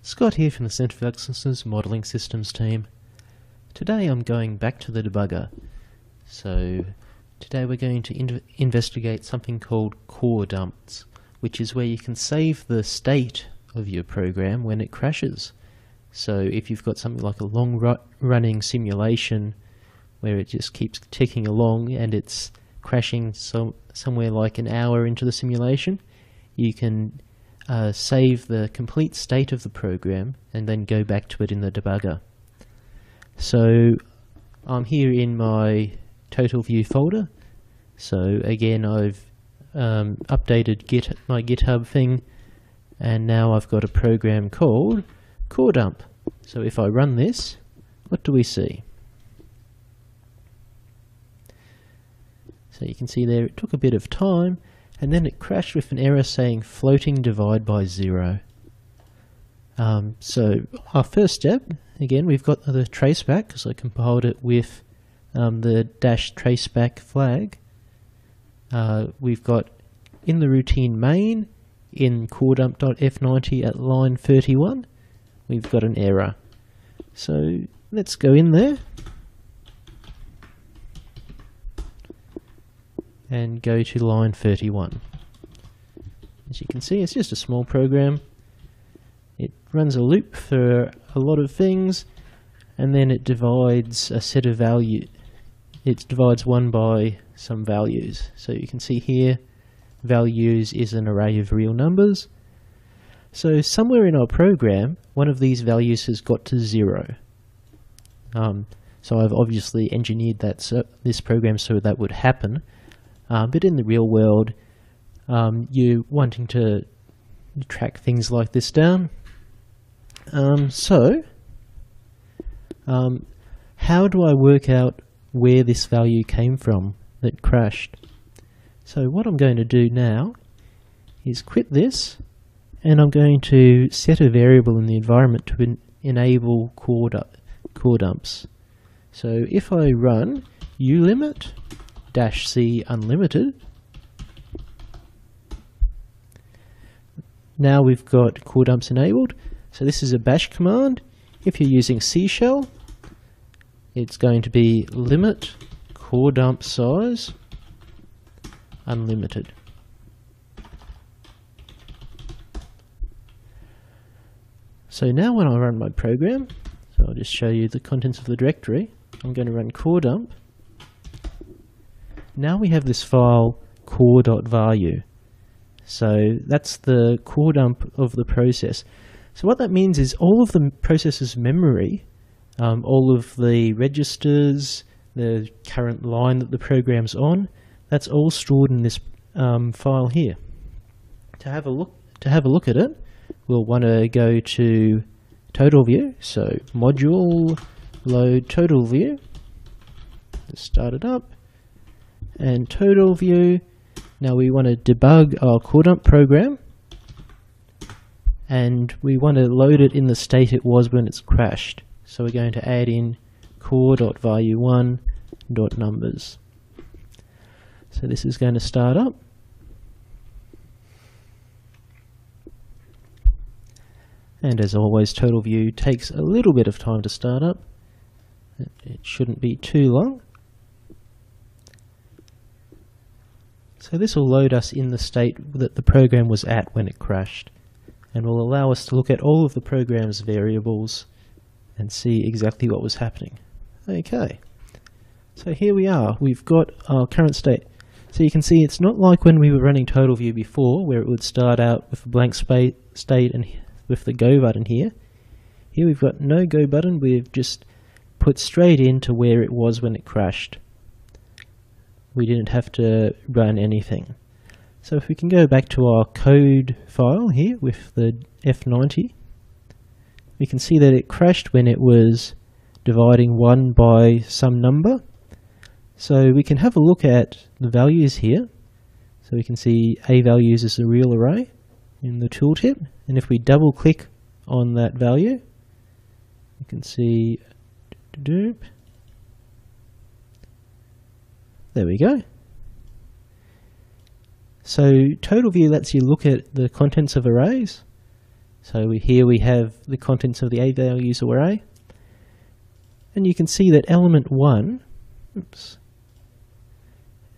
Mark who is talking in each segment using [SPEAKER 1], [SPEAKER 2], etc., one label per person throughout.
[SPEAKER 1] Scott here from the Centre for Excellence's Modelling Systems team. Today I'm going back to the debugger. So today we're going to investigate something called core dumps, which is where you can save the state of your program when it crashes. So if you've got something like a long running simulation where it just keeps ticking along and it's crashing somewhere like an hour into the simulation, you can save the complete state of the program and then go back to it in the debugger. So I'm here in my TotalView folder. So again, I've updated my GitHub thing, and now I've got a program called core dump. So if I run this, what do we see? So you can see there it took a bit of time, and then it crashed with an error saying floating divide by 0. So our first step, again, we've got the traceback because I compiled it with the -traceback flag. We've got in the routine main in coredump.f90 at line 31, we've got an error. So let's go in there and go to line 31. As you can see, it's just a small program. It runs a loop for a lot of things, and then it divides a set of value. It divides one by some values. So you can see here, values is an array of real numbers. So somewhere in our program, one of these values has got to 0. So I've obviously engineered this program so that would happen. But in the real world, you're wanting to track things like this down. How do I work out where this value came from that crashed? So what I'm going to do now is quit this, and I'm going to set a variable in the environment to enable core dumps. So if I run ulimit -c unlimited, now we've got core dumps enabled. So this is a bash command. If you're using C shell, it's going to be limit core dump size unlimited. So now when I run my program, so I'll just show you the contents of the directory. I'm going to run core dump. Now we have this file core.valu. So that's the core dump of the process. So what that means is all of the process's memory, all of the registers, the current line that the program's on, that's all stored in this file here. To have a look at it, we'll want to go to TotalView. So module load TotalView. Let's start it up. And TotalView. Now we want to debug our core dump program, and we want to load it in the state it was when it's crashed. So we're going to add in core.valu1.numbers. So this is going to start up. And as always, TotalView takes a little bit of time to start up. It shouldn't be too long. So this will load us in the state that the program was at when it crashed, and will allow us to look at all of the program's variables and see exactly what was happening. Okay, so here we are. We've got our current state. So you can see it's not like when we were running TotalView before, where it would start out with a blank state and with the go button here. Here we've got no go button. We've just put straight into where it was when it crashed. We didn't have to run anything. So if we can go back to our code file here with the F90, we can see that it crashed when it was dividing 1 by some number. So we can have a look at the values here. So we can see A values is a real array in the tooltip, and if we double click on that value, you can see there we go. So TotalView lets you look at the contents of arrays. So here we have the contents of the A values array, and you can see that element 1,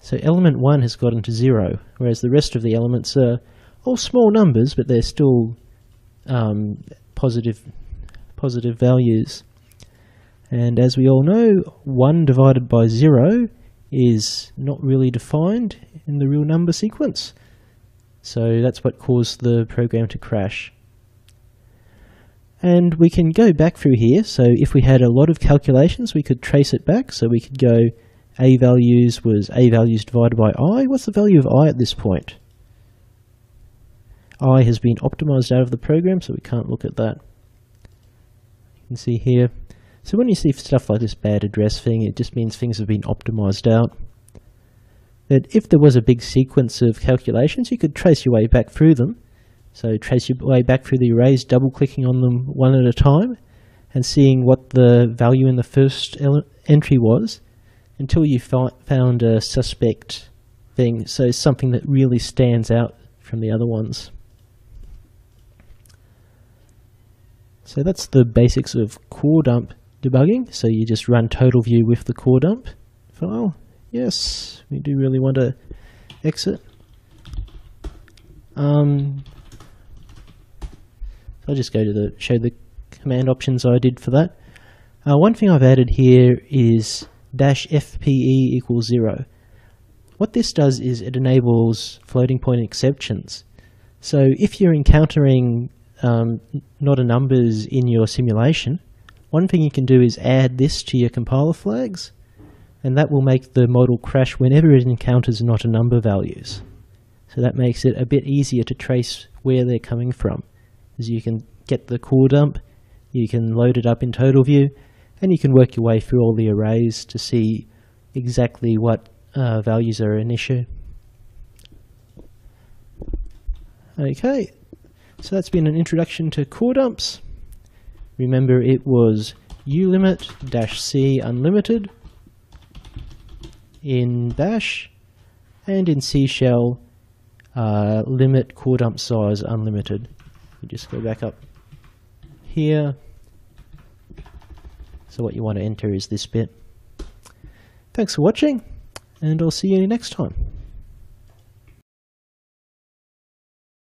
[SPEAKER 1] so element 1 has gotten to 0, whereas the rest of the elements are all small numbers, but they're still positive values. And as we all know, 1 divided by 0 is not really defined in the real number sequence. So that's what caused the program to crash. And we can go back through here. So if we had a lot of calculations, we could trace it back. So we could go A values was A values divided by I. What's the value of I at this point? I has been optimized out of the program, so we can't look at that. You can see here. So when you see stuff like this bad address thing, it just means things have been optimized out. But if there was a big sequence of calculations, you could trace your way back through them. So trace your way back through the arrays, double-clicking on them one at a time, and seeing what the value in the first entry was, until you found a suspect thing, so something that really stands out from the other ones. So that's the basics of core dump debugging. So you just run TotalView with the core dump file. Yes, we do really want to exit. I'll just go to show the command options I did for that. One thing I've added here is -FPE equals 0. What this does is it enables floating point exceptions. So if you're encountering not a numbers in your simulation, one thing you can do is add this to your compiler flags, and that will make the model crash whenever it encounters not a number values. So that makes it a bit easier to trace where they're coming from, as you can get the core dump, you can load it up in TotalView, and you can work your way through all the arrays to see exactly what values are an issue. Okay, so that's been an introduction to core dumps. Remember, it was ulimit-c unlimited in Bash, and in C shell limit core dump size unlimited. You just go back up here. So what you want to enter is this bit. Thanks for watching, and I'll see you next time.